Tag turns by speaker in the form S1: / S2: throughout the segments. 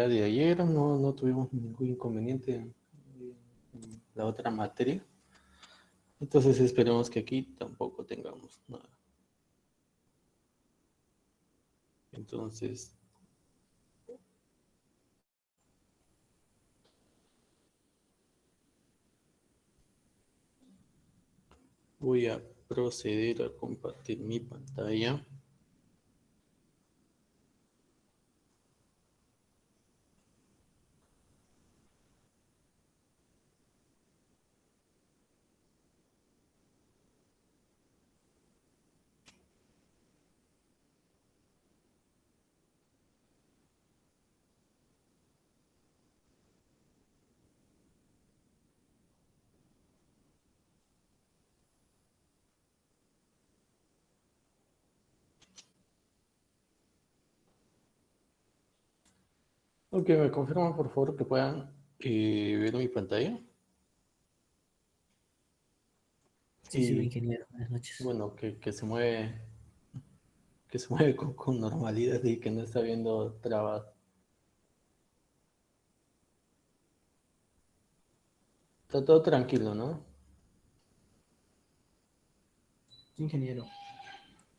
S1: de ayer no tuvimos ningún inconveniente en la otra materia. Entonces esperemos que aquí tampoco tengamos nada. Entonces, voy a proceder a compartir mi pantalla. Ok, me confirman por favor que puedan ver mi pantalla.
S2: Sí,
S1: Y
S2: ingeniero, buenas noches.
S1: bueno, que se mueve con normalidad y que no está viendo trabas. Está todo tranquilo, ¿no?
S2: Sí, ingeniero.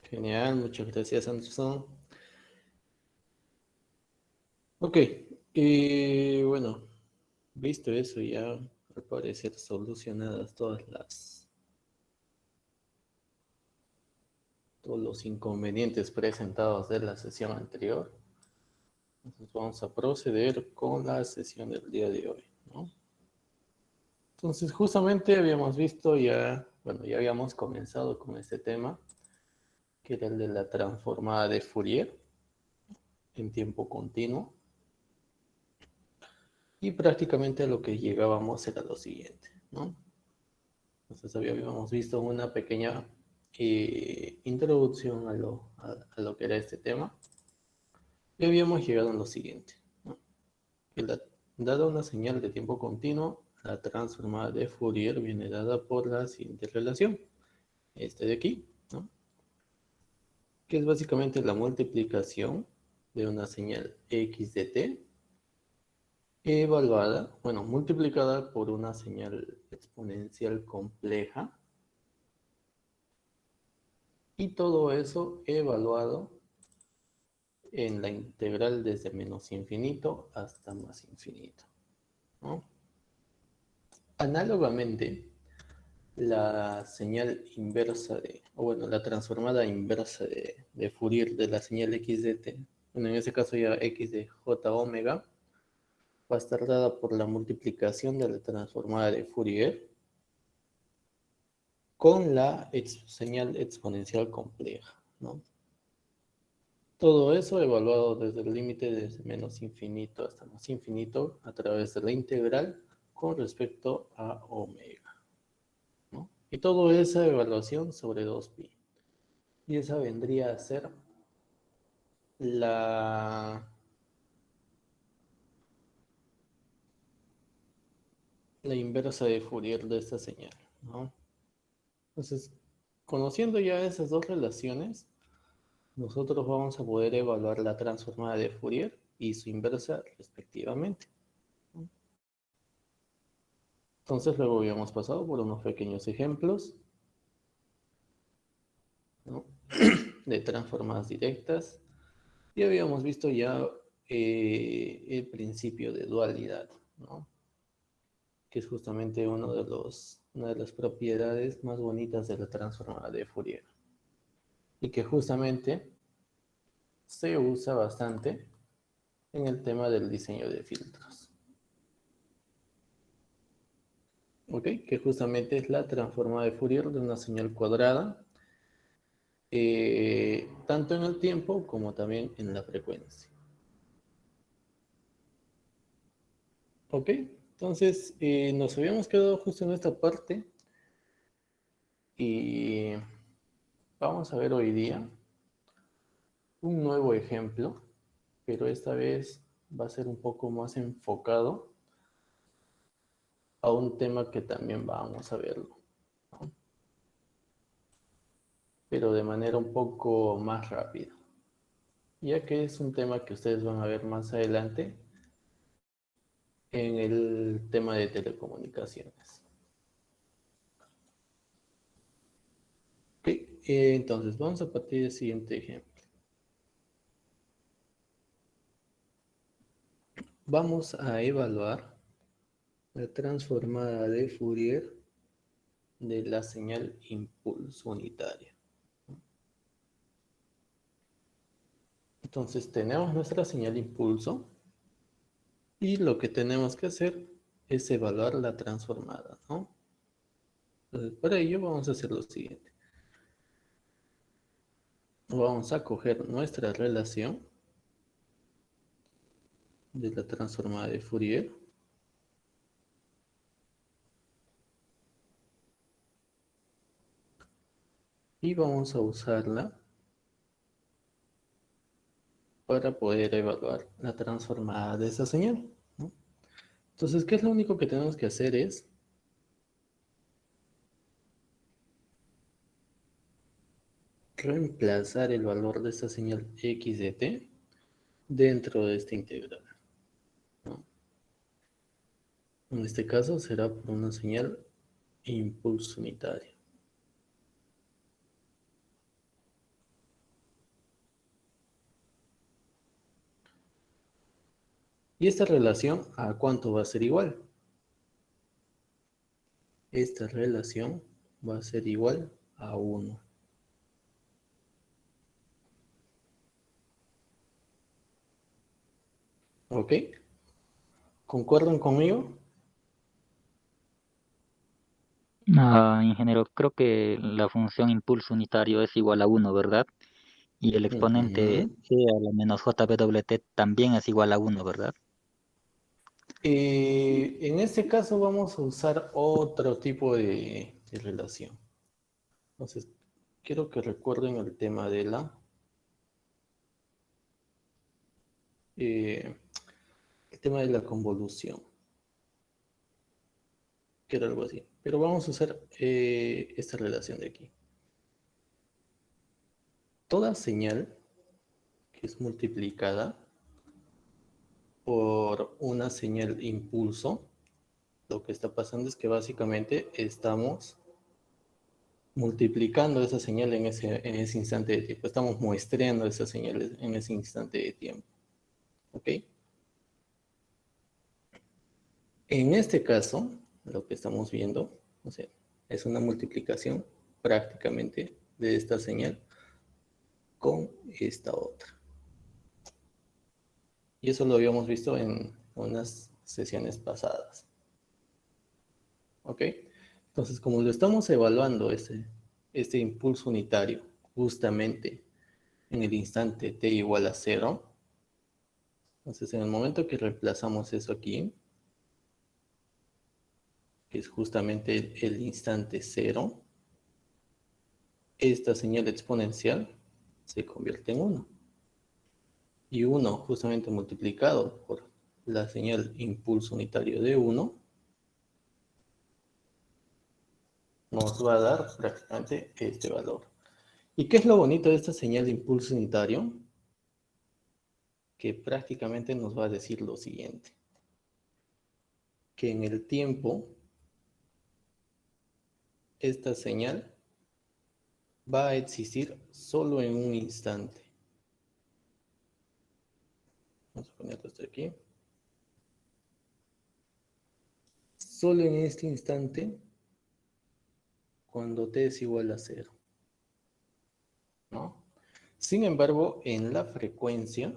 S1: Genial, muchas gracias, Anderson. Ok, bueno, visto eso ya, al parecer solucionadas todos los inconvenientes presentados de la sesión anterior, entonces vamos a proceder con la sesión del día de hoy, ¿no? Entonces, justamente habíamos visto ya, bueno, ya habíamos comenzado con este tema, que era el de la transformada de Fourier en tiempo continuo. Y prácticamente lo que llegábamos era lo siguiente, ¿no? Entonces habíamos visto una pequeña introducción a lo que era este tema. Y habíamos llegado a lo siguiente, ¿no? Que dada una señal de tiempo continuo, la transformada de Fourier viene dada por la siguiente relación. Este de aquí, ¿no? Que es básicamente la multiplicación de una señal x de t evaluada, bueno, multiplicada por una señal exponencial compleja, y todo eso evaluado en la integral desde menos infinito hasta más infinito, ¿no? Análogamente, la señal inversa o bueno, la transformada inversa de Fourier de la señal x de t, bueno, en ese caso ya x de j omega, va a estar dada por la multiplicación de la transformada de Fourier con la señal exponencial compleja, ¿no? Todo eso evaluado desde el límite de menos infinito hasta más infinito a través de la integral con respecto a omega, ¿no? Y todo esa evaluación sobre 2pi. Y esa vendría a ser la, la inversa de Fourier de esta señal, ¿no? Entonces, conociendo ya esas dos relaciones, nosotros vamos a poder evaluar la transformada de Fourier y su inversa respectivamente. Entonces luego habíamos pasado por unos pequeños ejemplos, ¿no? de transformadas directas y habíamos visto ya el principio de dualidad, ¿no? Que es justamente una de las propiedades más bonitas de la transformada de Fourier y que justamente se usa bastante en el tema del diseño de filtros. ¿Ok? Que justamente es la transformada de Fourier de una señal cuadrada, tanto en el tiempo como también en la frecuencia. ¿Ok? Entonces, nos habíamos quedado justo en esta parte y vamos a ver hoy día un nuevo ejemplo, pero esta vez va a ser un poco más enfocado a un tema que también vamos a verlo, ¿no? Pero de manera un poco más rápida, ya que es un tema que ustedes van a ver más adelante en el tema de telecomunicaciones. Ok, entonces vamos a partir del siguiente ejemplo. Vamos a evaluar la transformada de Fourier de la señal impulso unitaria. Entonces tenemos nuestra señal impulso y lo que tenemos que hacer es evaluar la transformada, ¿no? Entonces para ello vamos a hacer lo siguiente. Vamos a coger nuestra relación de la transformada de Fourier y vamos a usarla para poder evaluar la transformada de esa señal, ¿no? Entonces, ¿qué es lo único que tenemos que hacer? Es reemplazar el valor de esta señal x de t dentro de esta integral, ¿no? En este caso será por una señal impulso unitario. ¿Y esta relación a cuánto va a ser igual? Esta relación va a ser igual a 1. ¿Ok? ¿Concuerdan conmigo?
S3: Ingeniero, creo que la función impulso unitario es igual a 1, ¿verdad? Y el exponente
S1: Ujú.
S3: c a la menos jwt también es igual a 1, ¿verdad?
S1: En este caso vamos a usar otro tipo de relación. Entonces, quiero que recuerden el tema de eh, el tema de la convolución, que era algo así. Pero vamos a usar esta relación de aquí. Toda señal que es multiplicada por una señal impulso, lo que está pasando es que básicamente estamos multiplicando esa señal en ese instante de tiempo. Estamos muestreando esa señal en ese instante de tiempo. ¿Ok? En este caso, lo que estamos viendo, o sea, es una multiplicación prácticamente de esta señal con esta otra. Y eso lo habíamos visto en unas sesiones pasadas. ¿Ok? Entonces, como lo estamos evaluando, este impulso unitario, justamente en el instante t igual a 0, entonces en el momento que reemplazamos eso aquí, que es justamente el instante 0, esta señal exponencial se convierte en 1. Y 1 justamente multiplicado por la señal impulso unitario de 1 nos va a dar prácticamente este valor. ¿Y qué es lo bonito de esta señal de impulso unitario? Que prácticamente nos va a decir lo siguiente, que en el tiempo esta señal va a existir solo en un instante. Vamos a poner esto aquí. Solo en este instante cuando t es igual a 0, ¿no? Sin embargo, en la frecuencia,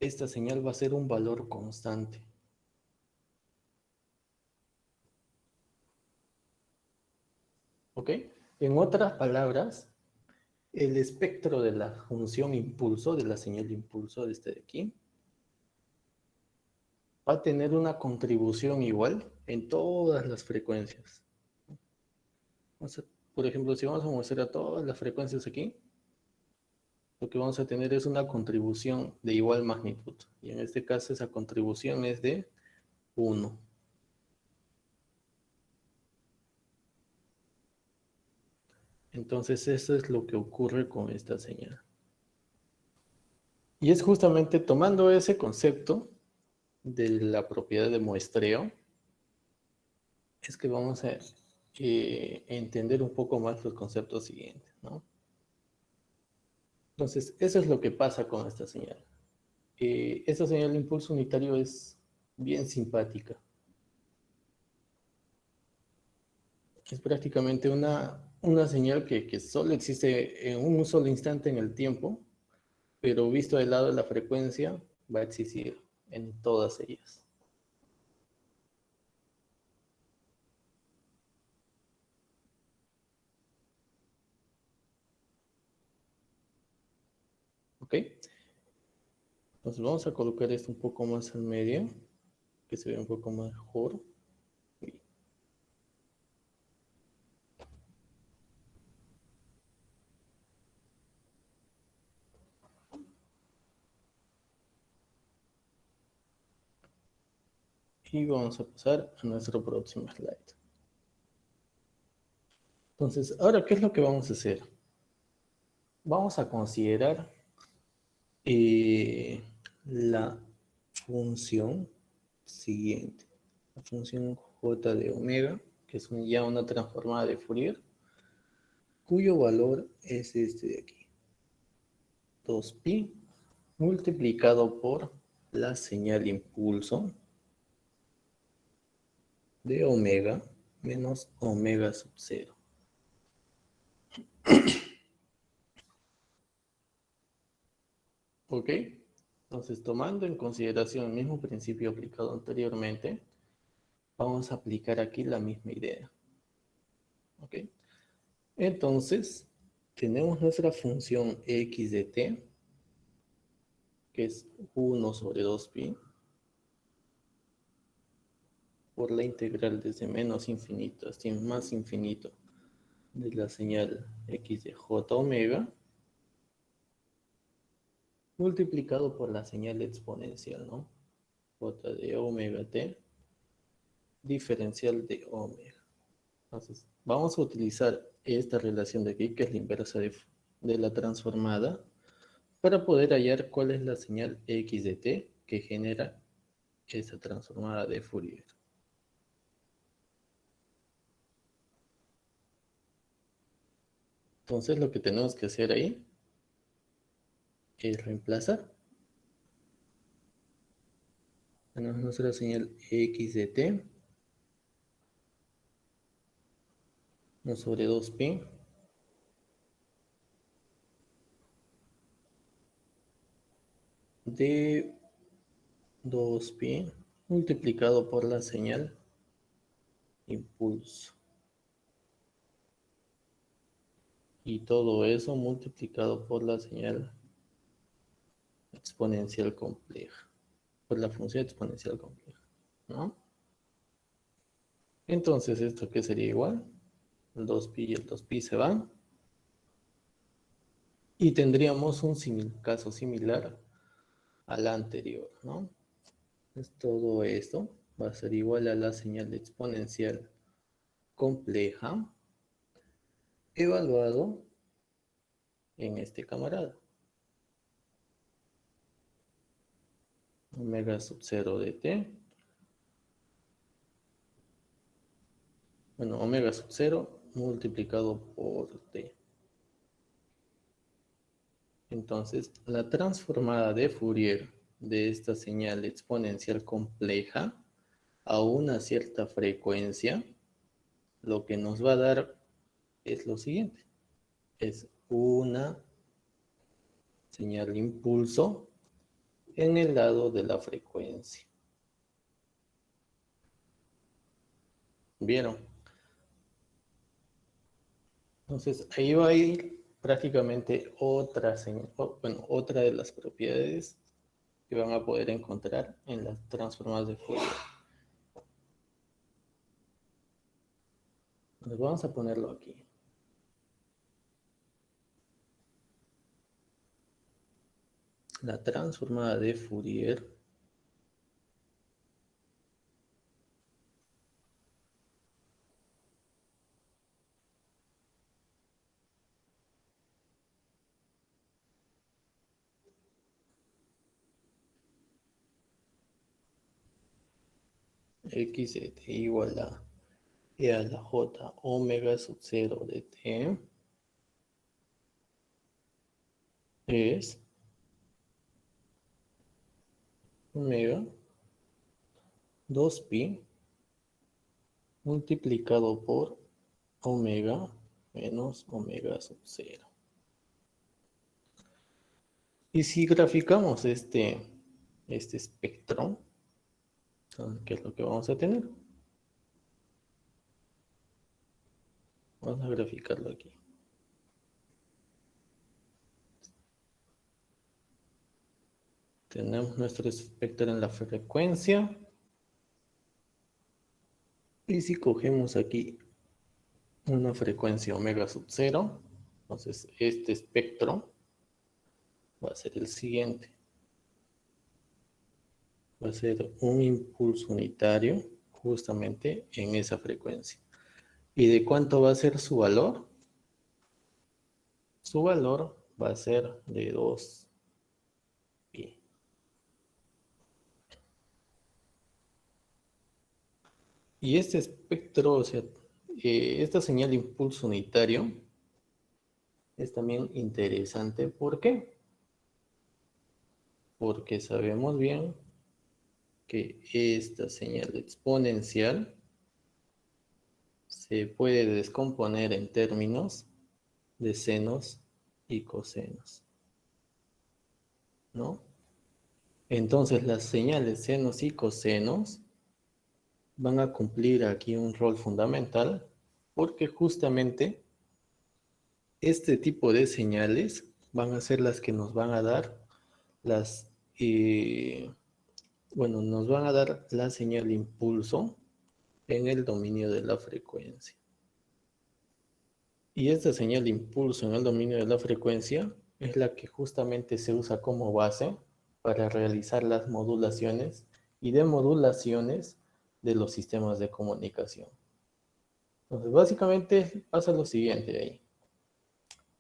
S1: esta señal va a ser un valor constante. ¿Ok? En otras palabras, el espectro de la función impulso, de la señal de impulso de este de aquí, va a tener una contribución igual en todas las frecuencias. Por ejemplo, si vamos a mostrar todas las frecuencias aquí, lo que vamos a tener es una contribución de igual magnitud. Y en este caso esa contribución es de 1. Entonces eso es lo que ocurre con esta señal. Y es justamente tomando ese concepto de la propiedad de muestreo, es que vamos a entender un poco más los conceptos siguientes, ¿no? Entonces, eso es lo que pasa con esta señal. Esta señal de impulso unitario es bien simpática. Es prácticamente una señal que solo existe en un solo instante en el tiempo, pero visto del lado de la frecuencia, va a existir en todas ellas. ¿Ok? Entonces vamos a colocar esto un poco más al medio, que se vea un poco mejor. Y vamos a pasar a nuestro próximo slide. Entonces, ahora, ¿qué es lo que vamos a hacer? Vamos a considerar la función siguiente. La función j de omega, que es ya una transformada de Fourier, cuyo valor es este de aquí. 2pi multiplicado por la señal impulso de omega menos omega sub 0. ¿Ok? Entonces, tomando en consideración el mismo principio aplicado anteriormente, vamos a aplicar aquí la misma idea. ¿Ok? Entonces, tenemos nuestra función x de t, que es 1 sobre 2pi, por la integral desde menos infinito hasta más infinito de la señal x de j omega, multiplicado por la señal exponencial, ¿no? J de omega t, diferencial de omega. Entonces, vamos a utilizar esta relación de aquí, que es la inversa de la transformada, para poder hallar cuál es la señal x de t que genera esa transformada de Fourier. Entonces, lo que tenemos que hacer ahí es reemplazar. Tenemos nuestra señal x de t, 1 sobre 2pi, de 2pi multiplicado por la señal impulso. Y todo eso multiplicado por la señal exponencial compleja, por la función exponencial compleja, ¿no? Entonces, ¿esto qué sería igual? El 2pi y el 2pi se van. Y tendríamos un caso similar al anterior, ¿no? Pues todo esto va a ser igual a la señal exponencial compleja evaluado en este camarada. Omega sub 0 de t. Bueno, omega sub 0 multiplicado por t. Entonces, la transformada de Fourier de esta señal exponencial compleja a una cierta frecuencia, lo que nos va a dar es lo siguiente. Es una señal impulso en el lado de la frecuencia. ¿Vieron? Entonces, ahí va a ir prácticamente otra señal, bueno, otra de las propiedades que van a poder encontrar en las transformadas de Fourier. Entonces, vamos a ponerlo aquí. La transformada de Fourier xz igual a e a la j omega sub 0 de t es omega 2pi multiplicado por omega menos omega sub 0. Y si graficamos este espectro, ¿qué es lo que vamos a tener? Vamos a graficarlo aquí. Tenemos nuestro espectro en la frecuencia. Y si cogemos aquí una frecuencia omega sub 0, entonces este espectro va a ser el siguiente. Va a ser un impulso unitario justamente en esa frecuencia. ¿Y de cuánto va a ser su valor? Su valor va a ser de 2pi. Y este espectro, o sea, esta señal de impulso unitario es también interesante. ¿Por qué? Porque sabemos bien que esta señal exponencial se puede descomponer en términos de senos y cosenos, ¿no? Entonces las señales senos y cosenos van a cumplir aquí un rol fundamental porque justamente este tipo de señales van a ser las que nos van a dar las, nos van a dar la señal de impulso en el dominio de la frecuencia. Y esta señal de impulso en el dominio de la frecuencia es la que justamente se usa como base para realizar las modulaciones y demodulaciones de los sistemas de comunicación. Entonces, básicamente pasa lo siguiente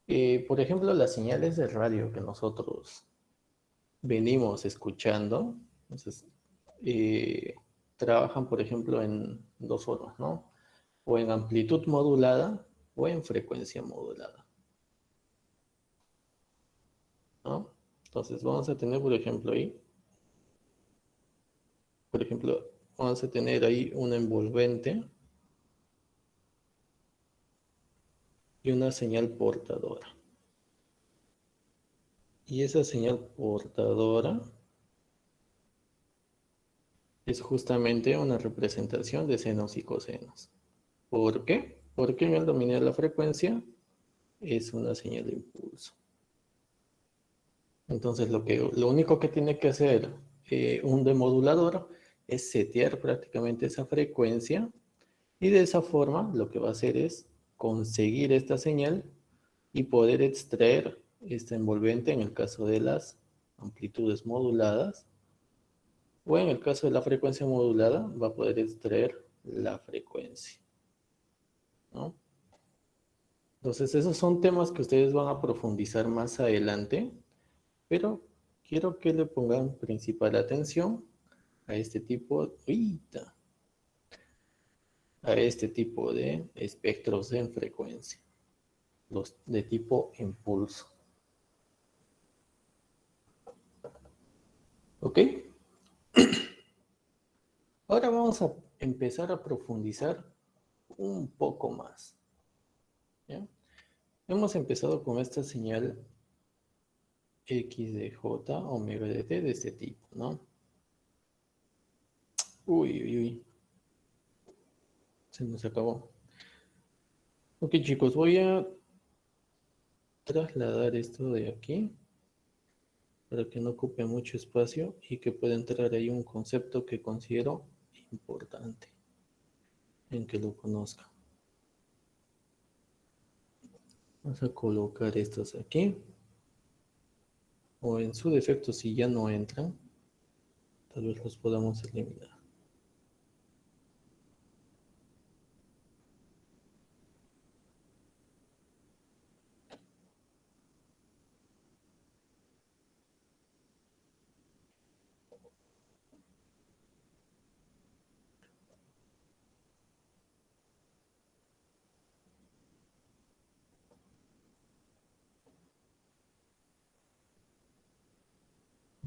S1: ahí. Por ejemplo, las señales de radio que nosotros venimos escuchando, entonces, trabajan, por ejemplo, en dos formas, ¿no? O en amplitud modulada o en frecuencia modulada, ¿no? Entonces, vamos a tener, por ejemplo, vamos a tener ahí una envolvente y una señal portadora. Y esa señal portadora es justamente una representación de senos y cosenos. ¿Por qué? Porque en el dominio de la frecuencia es una señal de impulso. Entonces, lo único que tiene que hacer un demodulador es setear prácticamente esa frecuencia y de esa forma lo que va a hacer es conseguir esta señal y poder extraer esta envolvente en el caso de las amplitudes moduladas o en el caso de la frecuencia modulada va a poder extraer la frecuencia, ¿no? Entonces esos son temas que ustedes van a profundizar más adelante, pero quiero que le pongan principal atención a este tipo, a este tipo de espectros en frecuencia, los de tipo impulso. ¿Ok? Ahora vamos a empezar a profundizar un poco más. ¿Ya? Hemos empezado con esta señal x de j omega de t de este tipo, ¿no? Uy, uy, uy. Se nos acabó. Ok, chicos, voy a trasladar esto de aquí para que no ocupe mucho espacio y que pueda entrar ahí un concepto que considero importante en que lo conozca. Vamos a colocar estos aquí. O en su defecto, si ya no entran, tal vez los podamos eliminar.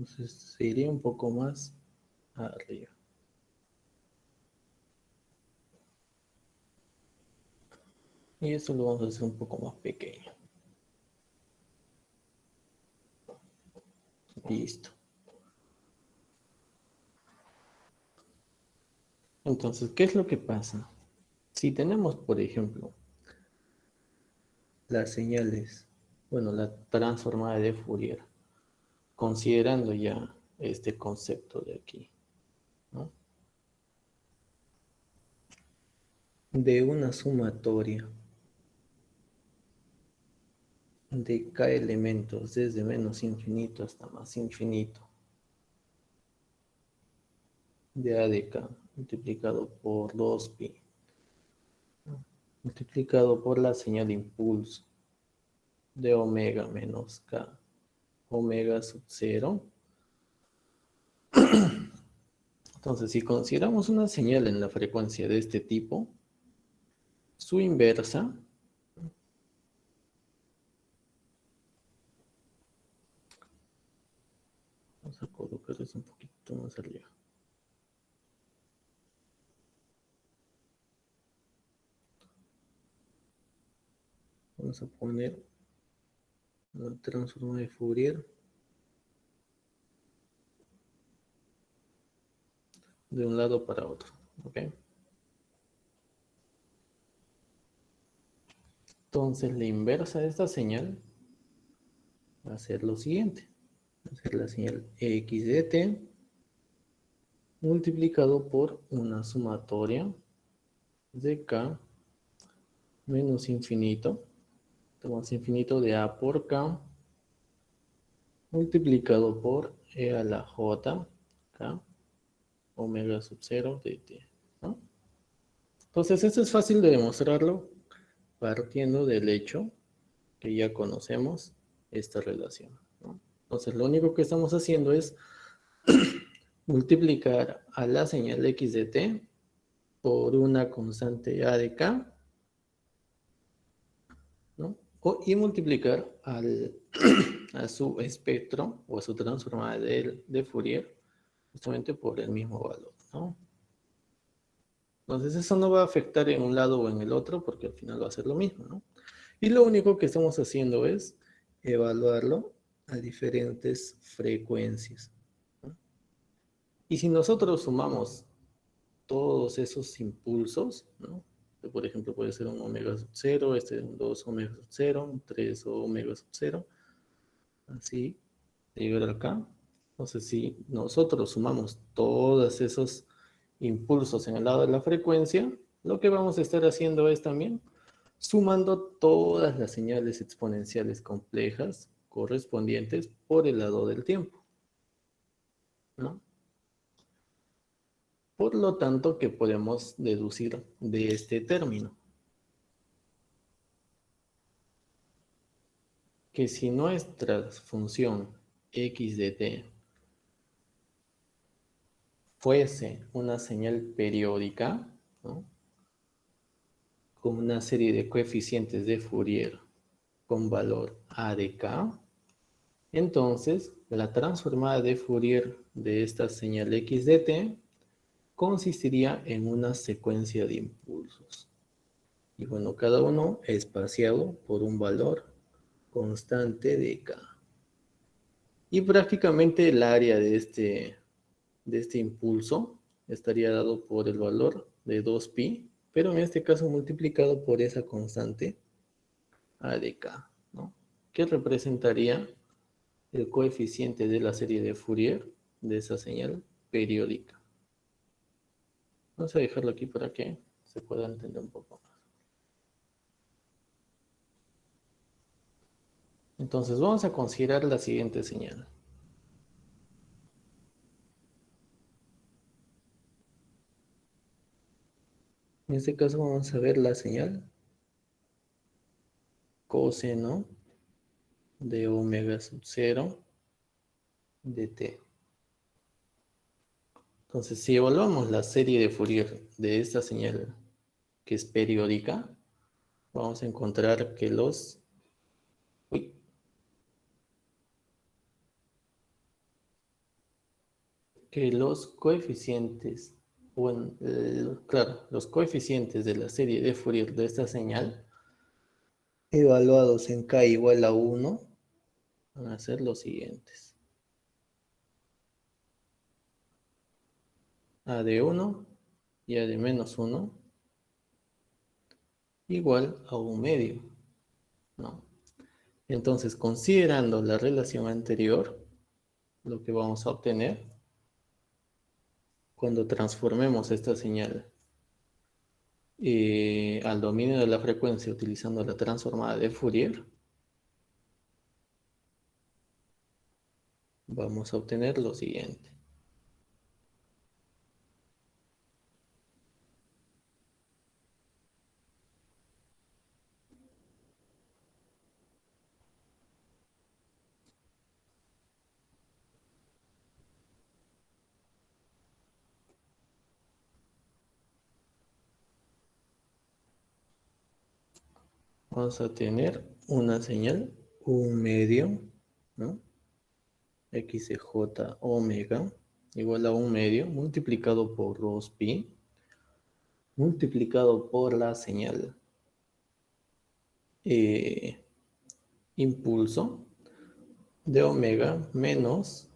S1: Entonces se iría un poco más arriba. Y esto lo vamos a hacer un poco más pequeño. Listo. Entonces, ¿qué es lo que pasa? Si tenemos, por ejemplo, las señales, bueno, la transformada de Fourier, considerando ya este concepto de aquí, ¿no? De una sumatoria de k elementos desde menos infinito hasta más infinito de a de k multiplicado por 2pi multiplicado por la señal de impulso de omega menos k omega sub 0. Entonces, si consideramos una señal en la frecuencia de este tipo, su inversa vamos a colocar eso un poquito más arriba. Vamos a poner la transformada de Fourier de un lado para otro, ¿ok? Entonces, la inversa de esta señal va a ser lo siguiente. Va a ser la señal x de t multiplicado por una sumatoria de k menos infinito, más infinito de a por k multiplicado por e a la j k omega sub 0 de t, ¿no? Entonces, esto es fácil de demostrarlo partiendo del hecho que ya conocemos esta relación, ¿no? Entonces, lo único que estamos haciendo es multiplicar a la señal x de t por una constante a de k, ¿no? Y multiplicar a su espectro o a su transformada de Fourier justamente por el mismo valor, ¿no? Entonces eso no va a afectar en un lado o en el otro porque al final va a ser lo mismo, ¿no? Y lo único que estamos haciendo es evaluarlo a diferentes frecuencias, ¿no? Y si nosotros sumamos todos esos impulsos, ¿no? Por ejemplo, puede ser un omega sub 0, este un 2 omega sub 0, un 3 omega sub 0, así, de llegar acá. Entonces, si nosotros sumamos todos esos impulsos en el lado de la frecuencia, lo que vamos a estar haciendo es también sumando todas las señales exponenciales complejas correspondientes por el lado del tiempo, ¿no? Por lo tanto, ¿qué podemos deducir de este término? Que si nuestra función x de t fuese una señal periódica, ¿no? Con una serie de coeficientes de Fourier con valor a de k, entonces la transformada de Fourier de esta señal x de t consistiría en una secuencia de impulsos. Y bueno, cada uno espaciado por un valor constante de k. Y prácticamente el área de este impulso estaría dado por el valor de 2pi, pero en este caso multiplicado por esa constante a de k, ¿no? Que representaría el coeficiente de la serie de Fourier de esa señal periódica. Vamos a dejarlo aquí para que se pueda entender un poco más. Entonces vamos a considerar la siguiente señal. En este caso vamos a ver la señal coseno de omega sub 0 de t. Entonces, si evaluamos la serie de Fourier de esta señal que es periódica, vamos a encontrar que los... Uy, que los coeficientes, claro, los coeficientes de la serie de Fourier de esta señal, evaluados en k igual a 1, van a ser los siguientes. A de 1 y A de menos 1 igual a 1 medio, ¿no? Entonces, considerando la relación anterior, lo que vamos a obtener cuando transformemos esta señal al dominio de la frecuencia utilizando la transformada de Fourier, vamos a obtener lo siguiente. Vamos a tener una señal, un medio, ¿no? XJ omega igual a un medio multiplicado por 2pi multiplicado por la señal impulso de omega menos,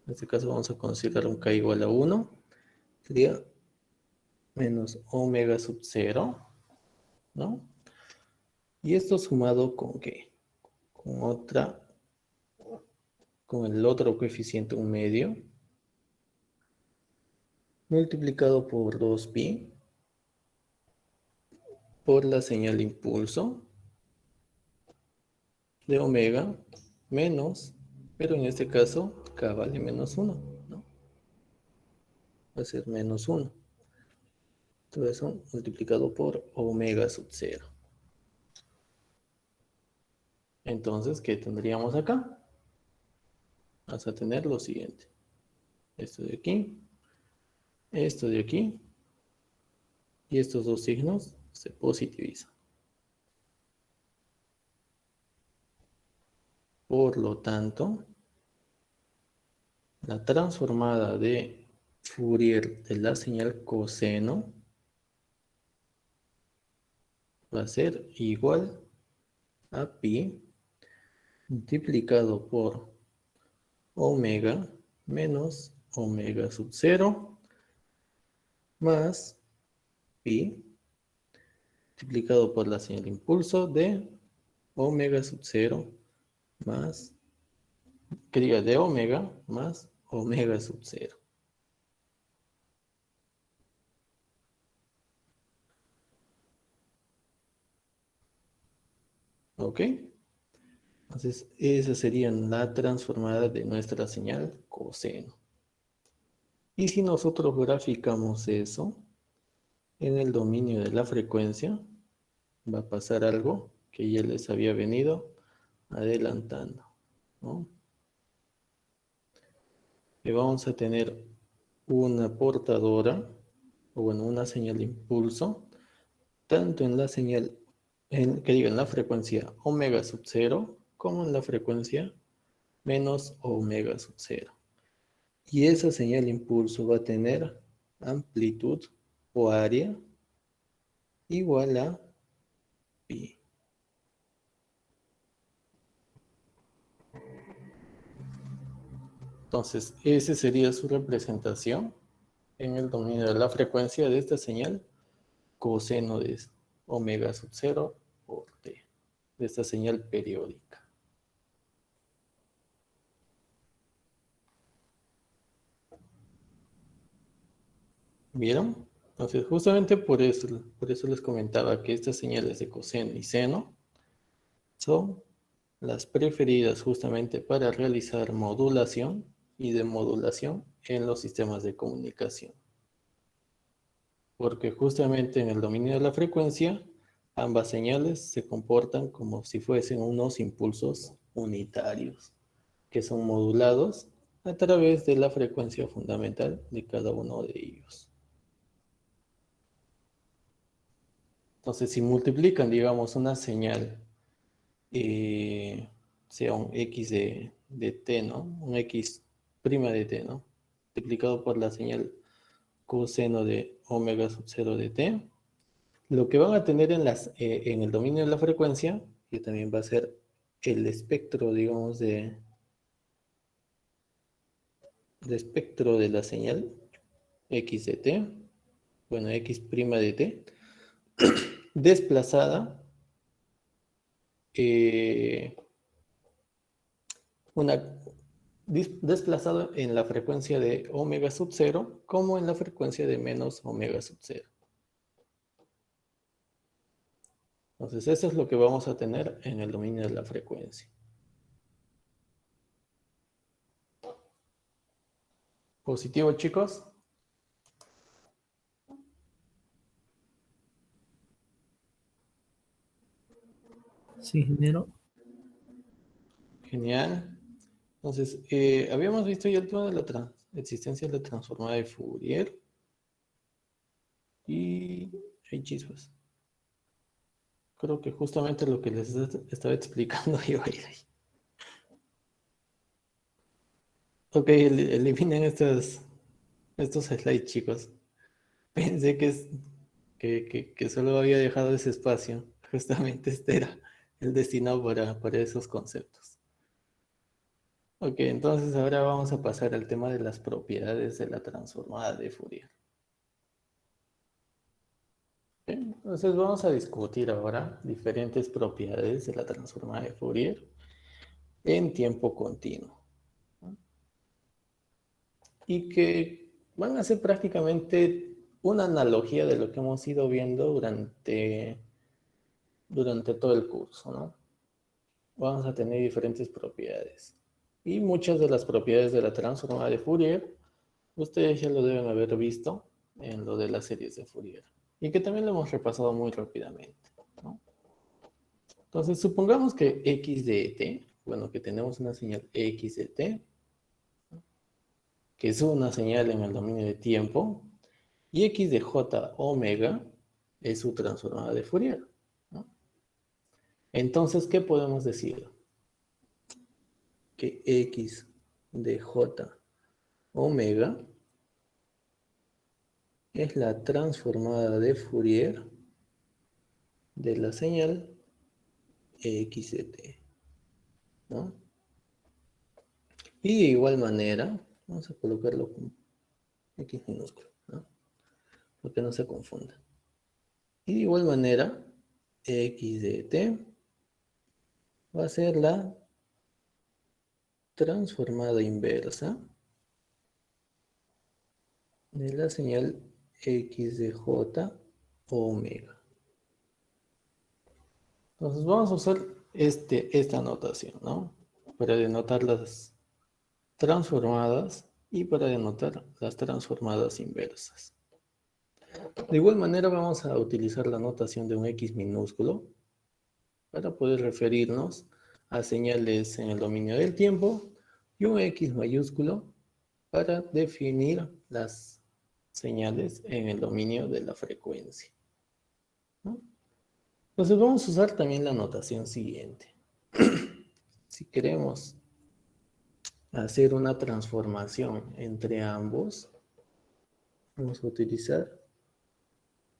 S1: en este caso vamos a considerar un k igual a 1, sería menos omega sub 0, ¿no? Y esto sumado con ¿qué? Con el otro coeficiente, un medio, multiplicado por 2pi por la señal impulso de omega menos, pero en este caso k vale menos 1, ¿no? Va a ser menos 1. Todo eso multiplicado por omega sub 0. Entonces, ¿qué tendríamos acá? Vas a tener lo siguiente. Esto de aquí, esto de aquí, y estos dos signos se positivizan. Por lo tanto, la transformada de Fourier de la señal coseno va a ser igual a pi multiplicado por omega menos omega sub 0 más pi multiplicado por la señal impulso de omega sub 0 más, que diga de omega más omega sub 0. ¿Ok? Entonces, esa sería la transformada de nuestra señal coseno. Y si nosotros graficamos eso en el dominio de la frecuencia, va a pasar algo que ya les había venido adelantando, ¿no? Que vamos a tener una portadora, o bueno, una señal de impulso, tanto en la señal, que diga en la frecuencia omega sub 0, como en la frecuencia menos omega sub 0. Y esa señal de impulso va a tener amplitud o área igual a pi. Entonces, esa sería su representación en el dominio de la frecuencia de esta señal coseno de omega sub 0 por t, de esta señal periódica. ¿Vieron? Entonces, justamente por eso les comentaba que estas señales de coseno y seno son las preferidas justamente para realizar modulación y demodulación en los sistemas de comunicación. Porque justamente en el dominio de la frecuencia, ambas señales se comportan como si fuesen unos impulsos unitarios, que son modulados a través de la frecuencia fundamental de cada uno de ellos. Entonces, si multiplican, digamos, una señal, sea un x de t, ¿no? Un x' de t, ¿no? multiplicado por la señal coseno de omega sub 0 de t. Lo que van a tener en el dominio de la frecuencia, que también va a ser el espectro, digamos, de espectro de la señal x de t, bueno, x' de t, desplazada desplazado en la frecuencia de omega sub 0 como en la frecuencia de menos omega sub 0. Entonces, eso es lo que vamos a tener en el dominio de la frecuencia. ¿Positivo, chicos?
S2: Sí, ingeniero.
S1: Genial. Entonces, habíamos visto ya el tema de la existencia de la transformada de Fourier. Y hay chispas. Creo que justamente lo que les estaba explicando iba a ir ahí. Ok, eliminen estos slides, chicos. Pensé que solo había dejado ese espacio. Justamente este era el destinado para esos conceptos. Ok, entonces ahora vamos a pasar al tema de las propiedades de la transformada de Fourier. Bien, entonces vamos a discutir ahora diferentes propiedades de la transformada de Fourier en tiempo continuo. Y que van a ser prácticamente una analogía de lo que hemos ido viendo durante todo el curso, ¿no? Vamos a tener diferentes propiedades. Y muchas de las propiedades de la transformada de Fourier, ustedes ya lo deben haber visto en lo de las series de Fourier. Y que también lo hemos repasado muy rápidamente, ¿no? Entonces, supongamos que x de t, bueno, que tenemos una señal x de t, que es una señal en el dominio de tiempo, y x de j omega es su transformada de Fourier, ¿no? Entonces, ¿qué podemos decir? Que x de j omega es la transformada de Fourier de la señal x de t, ¿no? Y de igual manera, vamos a colocarlo con x minúsculo, ¿no? Para que no se confunda. Y de igual manera, x de t va a ser la transformada inversa de la señal x de j omega. Entonces vamos a usar esta notación, ¿no? Para denotar las transformadas y para denotar las transformadas inversas. De igual manera vamos a utilizar la notación de un x minúsculo para poder referirnos a señales en el dominio del tiempo y un x mayúsculo para definir las señales en el dominio de la frecuencia, ¿no? Entonces vamos a usar también la notación siguiente. Si queremos hacer una transformación entre ambos, vamos a utilizar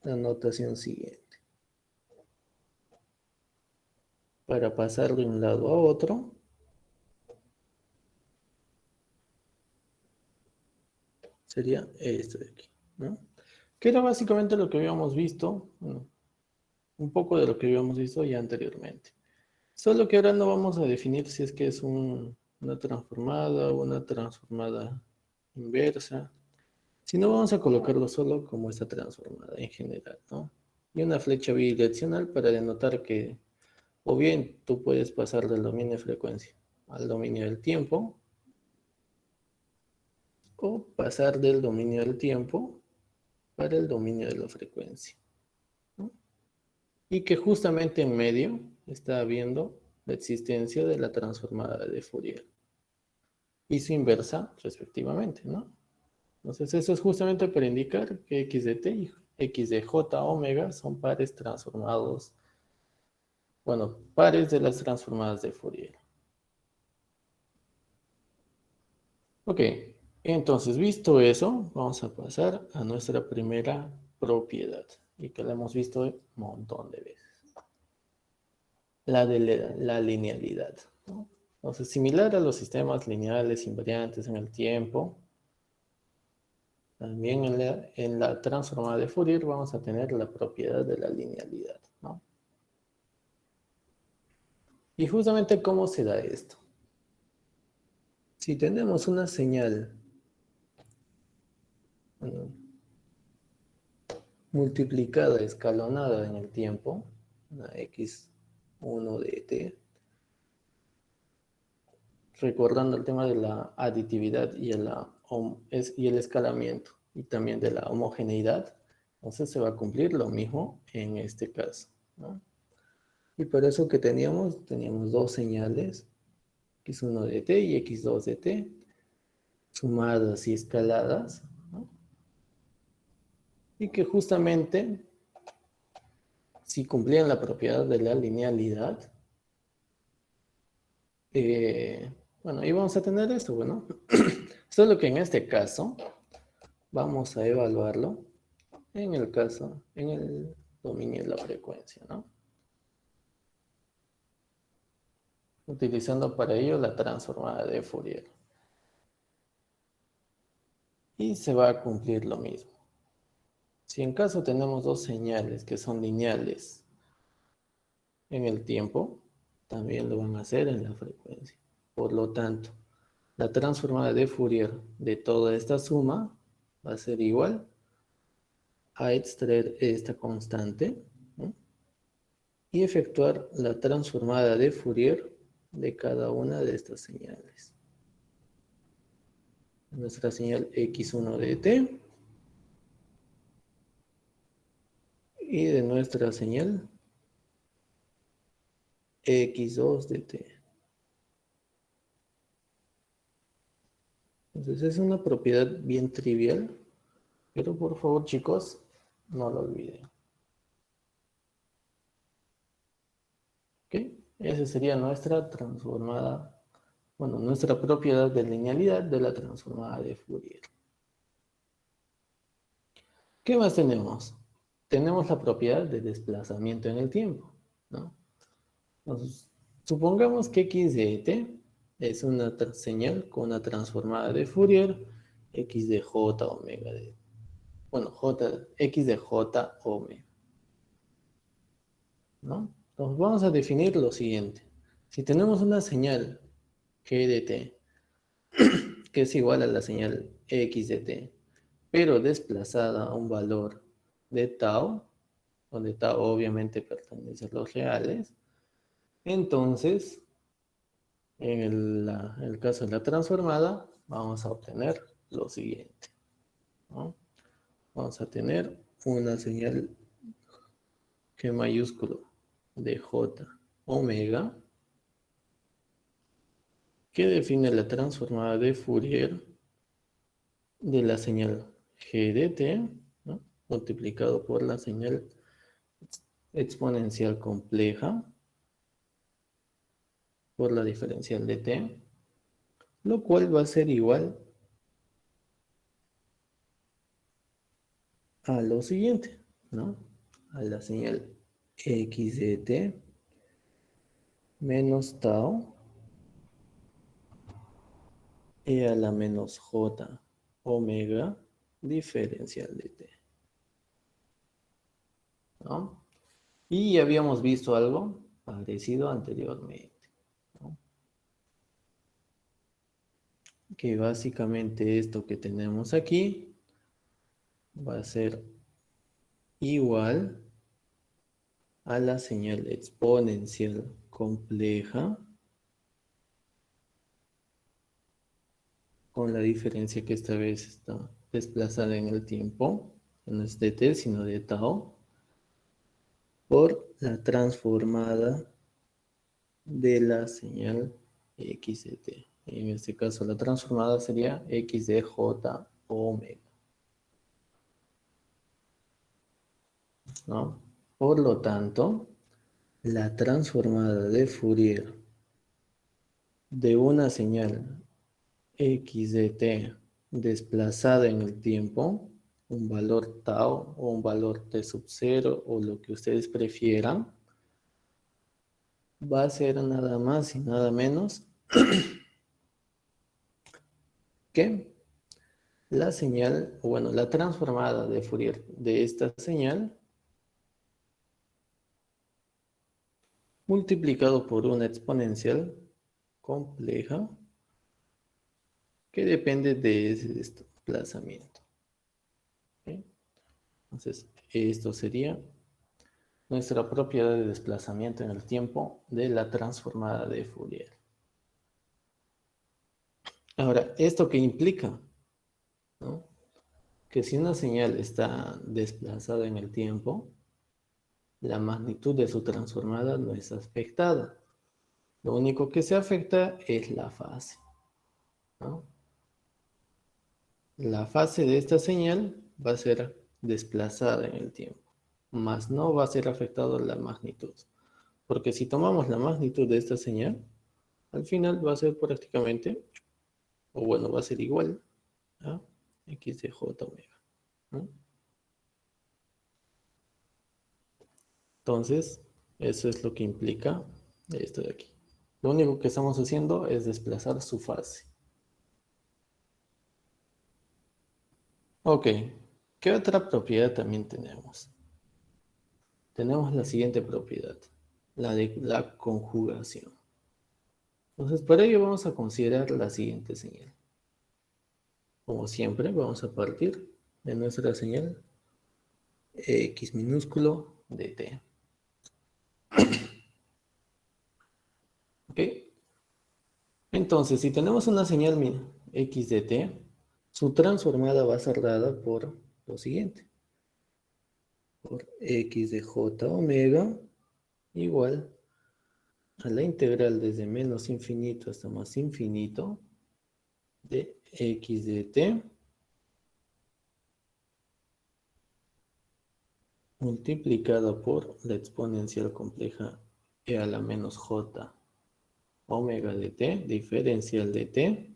S1: la notación siguiente. Para pasar de un lado a otro, sería esto de aquí, ¿no? Que era básicamente lo que habíamos visto, bueno, un poco de lo que habíamos visto ya anteriormente. Solo que ahora no vamos a definir si es que es una transformada o una transformada inversa, sino vamos a colocarlo solo como esta transformada en general, ¿no? Y una flecha bidireccional para denotar que o bien tú puedes pasar del dominio de frecuencia al dominio del tiempo, o pasar del dominio del tiempo para el dominio de la frecuencia, ¿no? Y que justamente en medio está habiendo la existencia de la transformada de Fourier y su inversa respectivamente, ¿no? Entonces eso es justamente para indicar que x de t y x de j omega son pares transformados, bueno, pares de las transformadas de Fourier. Ok, Entonces, visto eso, vamos a pasar a nuestra primera propiedad y que la hemos visto un montón de veces. La de la linealidad, ¿no? Entonces, similar a los sistemas lineales invariantes en el tiempo, también en la transformada de Fourier vamos a tener la propiedad de la linealidad, ¿no? Y justamente, ¿cómo se da esto? Si tenemos una señal multiplicada, escalonada en el tiempo, una x1 de t, recordando el tema de la aditividad y el escalamiento, y también de la homogeneidad, entonces se va a cumplir lo mismo en este caso, ¿no? Y por eso que teníamos dos señales, x1 de t y x2 de t, sumadas y escaladas, ¿no? Y que justamente, si cumplían la propiedad de la linealidad, bueno, ahí vamos a tener esto, bueno. Solo que en este caso, vamos a evaluarlo en el dominio de la frecuencia, ¿no? Utilizando para ello la transformada de Fourier. Y se va a cumplir lo mismo. Si en caso tenemos dos señales que son lineales en el tiempo, también lo van a hacer en la frecuencia. Por lo tanto, la transformada de Fourier de toda esta suma va a ser igual a extraer esta constante, ¿no? Y efectuar la transformada de Fourier de cada una de estas señales. Nuestra señal x1 de t y de nuestra señal x2 de t. Entonces es una propiedad bien trivial, pero por favor, chicos, no lo olviden. ¿Ok? Esa sería nuestra transformada, bueno, nuestra propiedad de linealidad de la transformada de Fourier. ¿Qué más tenemos? Tenemos la propiedad de desplazamiento en el tiempo, ¿no? Entonces, supongamos que x de t es una señal con una transformada de Fourier, x de j omega de, bueno, x de j omega, ¿no? Entonces vamos a definir lo siguiente. Si tenemos una señal g de t, que es igual a la señal x de t, pero desplazada a un valor de tau, donde tau obviamente pertenece a los reales, entonces, en el caso de la transformada, vamos a obtener lo siguiente, ¿no? Vamos a tener una señal G mayúsculo de J omega, que define la transformada de Fourier de la señal G de t, ¿no? Multiplicado por la señal exponencial compleja por la diferencial de t, lo cual va a ser igual a lo siguiente, ¿no? A la señal x de t menos tau e a la menos j omega diferencial de t, ¿no? Y ya habíamos visto algo parecido anteriormente, ¿no? Que básicamente esto que tenemos aquí va a ser igual a la señal exponencial compleja con la diferencia que esta vez está desplazada en el tiempo, no es de t sino de tau, por la transformada de la señal x de t. En este caso la transformada sería x de j omega, ¿no? Por lo tanto, la transformada de Fourier de una señal x de t desplazada en el tiempo, un valor tau o un valor t sub 0 o lo que ustedes prefieran, va a ser nada más y nada menos que la señal, o bueno, la transformada de Fourier de esta señal multiplicado por una exponencial compleja que depende de ese desplazamiento. ¿Ok? Entonces, esto sería nuestra propiedad de desplazamiento en el tiempo de la transformada de Fourier. Ahora, ¿esto qué implica? ¿No? Que si una señal está desplazada en el tiempo, la magnitud de su transformada no es afectada. Lo único que se afecta es la fase, ¿no? La fase de esta señal va a ser desplazada en el tiempo, mas no va a ser afectada la magnitud. Porque si tomamos la magnitud de esta señal, al final va a ser prácticamente, o bueno, va a ser igual a x de j omega, ¿no? Entonces, eso es lo que implica esto de aquí. Lo único que estamos haciendo es desplazar su fase. Ok, ¿qué otra propiedad también tenemos? Tenemos la siguiente propiedad, la de la conjugación. Entonces, para ello vamos a considerar la siguiente señal. Como siempre, vamos a partir de nuestra señal x minúsculo de t. ¿Ok? Entonces, si tenemos una señal x de t, su transformada va a ser dada por lo siguiente. Por x de j omega igual a la integral desde menos infinito hasta más infinito de x de t multiplicada por la exponencial compleja e a la menos j omega de t, diferencial de t.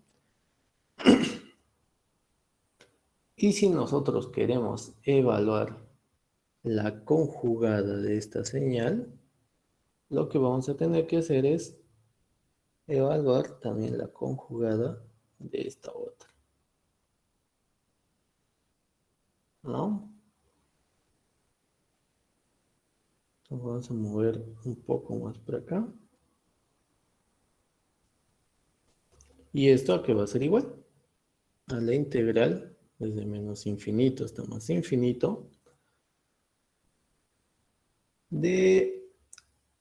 S1: Y si nosotros queremos evaluar la conjugada de esta señal, lo que vamos a tener que hacer es evaluar también la conjugada de esta otra, ¿no? Entonces vamos a mover un poco más por acá. ¿Y esto a qué va a ser igual? A la integral desde menos infinito hasta más infinito de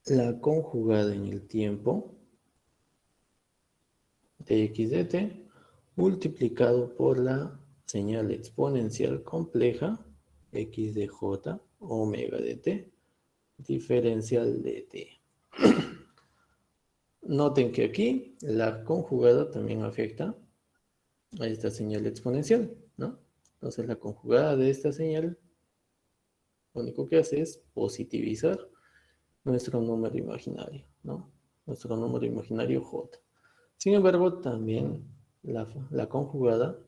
S1: la conjugada en el tiempo de x de t multiplicado por la señal exponencial compleja x de j omega de t diferencial de t. Noten que aquí la conjugada también afecta a esta señal exponencial, ¿no? Entonces la conjugada de esta señal lo único que hace es positivizar nuestro número imaginario, ¿no? Nuestro número imaginario j. Sin embargo, también la conjugada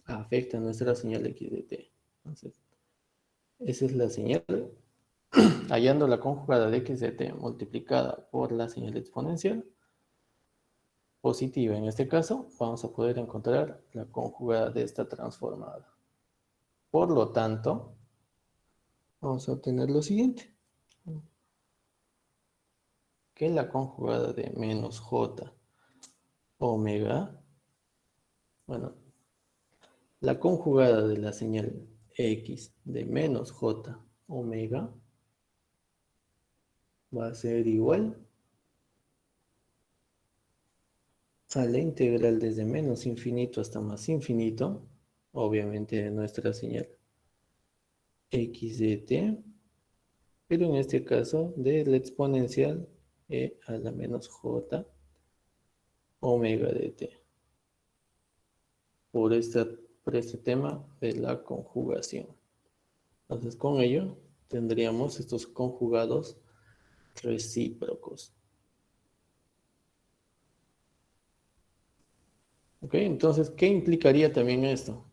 S1: afecta a nuestra señal x de t. Entonces, esa es la señal. Hallando la conjugada de x de t multiplicada por la señal exponencial positiva, en este caso, vamos a poder encontrar la conjugada de esta transformada. Por lo tanto, vamos a obtener lo siguiente. Que la conjugada de menos j omega, bueno, la conjugada de la señal x de menos j omega va a ser igual a la integral desde menos infinito hasta más infinito, obviamente de nuestra señal x de t, pero en este caso de la exponencial e a la menos j omega de t, por este tema de la conjugación. Entonces con ello tendríamos estos conjugados recíprocos. Ok, entonces, ¿qué implicaría también esto?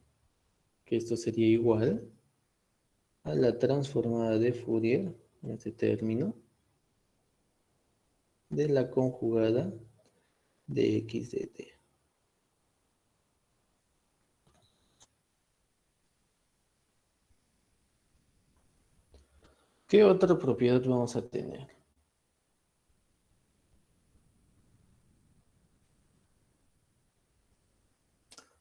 S1: Que esto sería igual a la transformada de Fourier, este término, de la conjugada de x de t. ¿Qué otra propiedad vamos a tener?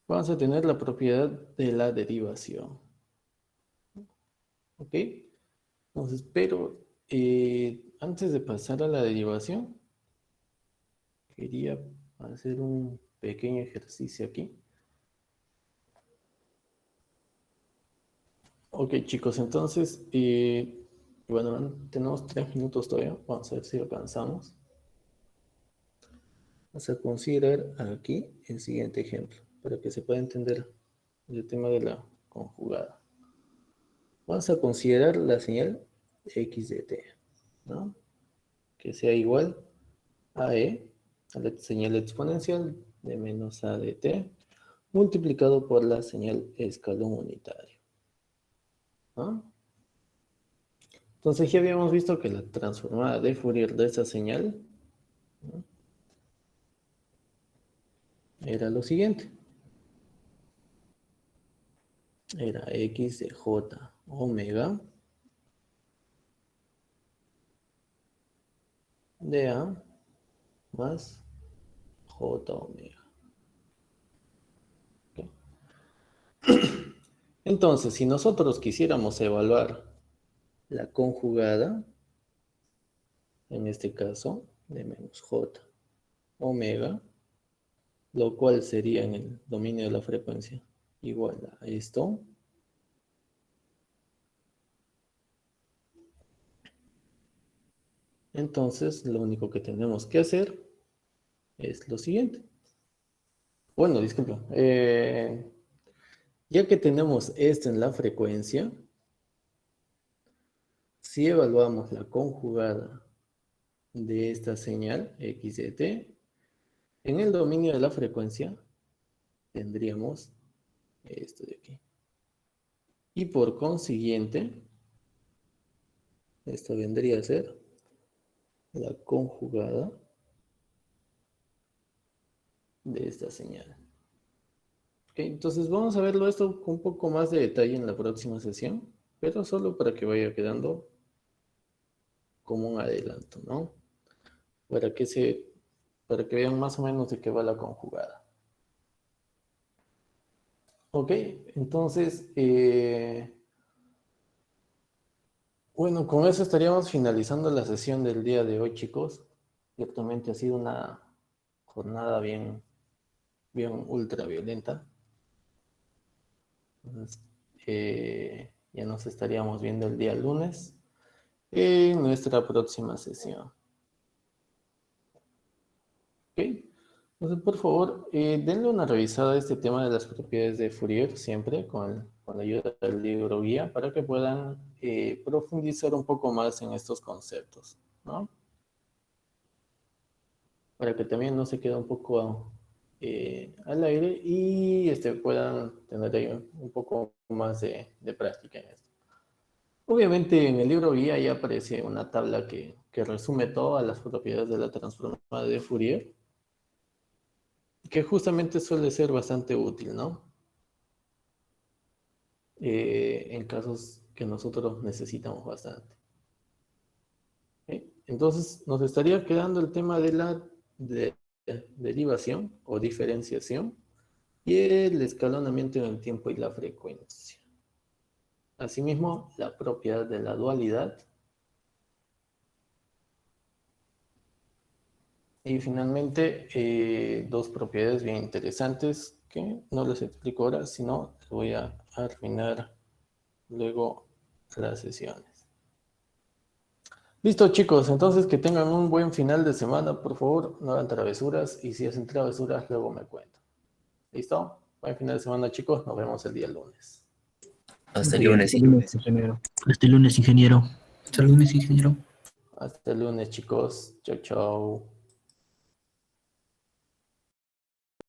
S1: Vamos a tener la propiedad de la derivación. ¿Ok? Entonces, pero antes de pasar a la derivación, quería hacer un pequeño ejercicio aquí. Ok, chicos, entonces, bueno, tenemos 3 minutos todavía. Vamos a ver si alcanzamos. Vamos a considerar aquí el siguiente ejemplo, para que se pueda entender el tema de la conjugada. Vamos a considerar la señal x de t, ¿no? Que sea igual a e, a la señal exponencial de menos a de t, multiplicado por la señal escalón unitario, ¿no? Entonces ya habíamos visto que la transformada de Fourier de esa señal, ¿no?, era lo siguiente. Era x de j omega de a más j omega. ¿Ok? Entonces, si nosotros quisiéramos evaluar la conjugada, en este caso, de menos j omega, lo cual sería en el dominio de la frecuencia igual a esto. Entonces, lo único que tenemos que hacer es lo siguiente. Bueno, disculpa. Ya que tenemos esto en la frecuencia, si evaluamos la conjugada de esta señal x de t, en el dominio de la frecuencia tendríamos esto de aquí. Y por consiguiente, esto vendría a ser la conjugada de esta señal. Okay, entonces vamos a verlo esto con un poco más de detalle en la próxima sesión, pero solo para que vaya quedando como un adelanto, ¿no? Para que vean más o menos de qué va la conjugada. Ok, entonces, bueno, con eso estaríamos finalizando la sesión del día de hoy, chicos. Ciertamente ha sido una jornada bien ultra violenta. Entonces, ya nos estaríamos viendo el día lunes en nuestra próxima sesión. ¿Ok? Entonces, por favor, denle una revisada a este tema de las propiedades de Fourier, siempre con la ayuda del libro guía, para que puedan profundizar un poco más en estos conceptos, ¿no? Para que también no se quede un poco al aire y puedan tener ahí un poco más de práctica en esto. Obviamente en el libro guía ya aparece una tabla que resume todas las propiedades de la transformada de Fourier, que justamente suele ser bastante útil, ¿no? En casos que nosotros necesitamos bastante. ¿Okay? Entonces nos estaría quedando el tema de la derivación o diferenciación y el escalonamiento en el tiempo y la frecuencia. Asimismo, la propiedad de la dualidad. Y finalmente, dos propiedades bien interesantes que no les explico ahora, sino les voy a arruinar luego las sesiones. Listo, chicos, entonces que tengan un buen final de semana, por favor, no hagan travesuras y si hacen travesuras luego me cuentan. ¿Listo? Buen final de semana, chicos, nos vemos el día lunes.
S4: Hasta el
S2: Bien,
S4: lunes.
S2: hasta el lunes, ingeniero. Hasta el lunes, ingeniero. Hasta el lunes, ingeniero.
S1: Hasta el lunes, chicos. Chau, chau.